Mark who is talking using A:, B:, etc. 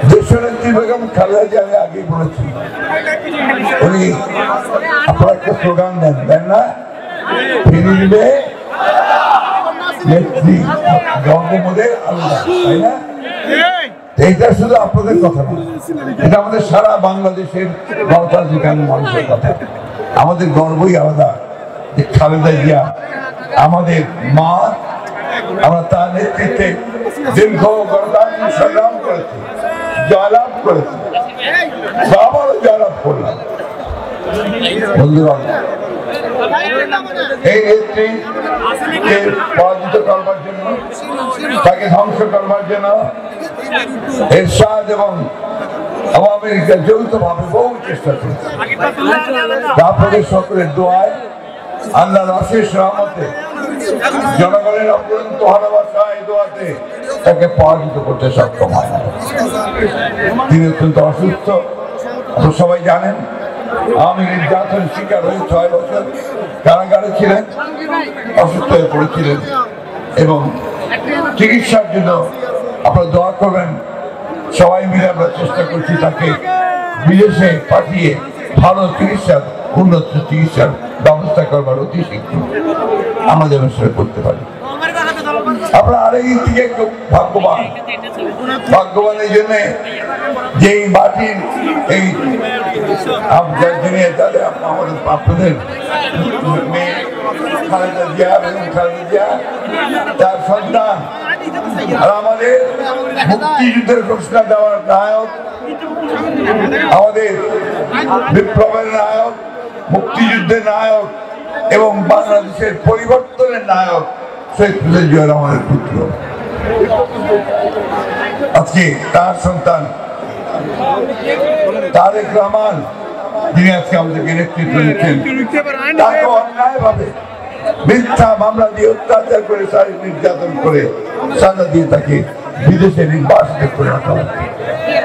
A: দেশনেত্রী বেগম খালেদা জিয়া আমি আগেই বলেছি, উনি আপনারা একটা স্লোগান দেন না, ফিরিবে নেত্রী বঙ্গবন্ধুর আল্লাহ, তাই না? এইটা শুধু আপনাদের কথা না, এটা আমাদের সারা বাংলাদেশের গণতান্ত্রিক মানুষের কথা। আমাদের গর্বই আলাদা যে খালেদা জিয়া আমাদের মা, আমরা তার নেতৃত্বে দীর্ঘ গণতান্ত্রিক সংগ্রাম করেছি, জয়লাভ করেছি, আবারও জয়লাভ করলাম। বন্ধুরা, এই নেত্রীকে পরাজিত করবার জন্য, তাকে ধ্বংস করবার জন্য এরশাদ এবং আওয়ামী লীগের যৌথভাবে বহু চেষ্টা করেছে। আপনাদের সকলের দোয়ায়, আল্লাহর অশেষ রহমতে, জনগণের অপরন্ত ভালোবাসায় দোয়াতে তাকে পরাজিত করতে সক্ষম হয়। তিনি অত্যন্ত অসুস্থ, সবাই জানেন। আওয়ামী লীগ নির্যাতন শিকার হয়ে 6 বছর কারাগারে ছিলেন, অসুস্থ হয়ে পড়েছিলেন এবং চিকিৎসার জন্য আপনারা দোয়া করবেন। সবাই মিলে আমরা চেষ্টা করছি তাকে বিদেশে পাঠিয়ে ভালো চিকিৎসার, উন্নত চিকিৎসার ব্যবস্থা করবার অতি শীঘ্র আমরা যেন সেটা করতে পারি। আমরা আরেকদিক থেকে খুব ভাগ্যবান এই জন্যে যে এই মাটির এই আপনাদের মেয়ে খালেদা জিয়া এবং খালেদা জিয়া তার সন্তান আর আমাদের মুক্তিযুদ্ধের ঘোষণা দেওয়ার নায়ক, আমাদের বিপ্লবের নায়ক, মুক্তিযুদ্ধের নায়ক এবং বাংলাদেশের পরিবর্তনের নায়ক শেখ মুজিবুর জিয়া রহমানের পুত্র। আজকে তার সন্তান তারেক রহমান, যিনি আজকে আমাদেরকে নেতৃত্ব দিচ্ছেন, তাকে অন্যায়ভাবে মিথ্যা মামলা দিয়ে অত্যাচার করে, শারীরিক নির্যাতন করে সাজা দিয়ে তাকে বিদেশে নির্বাসিত করে রাখা হয়।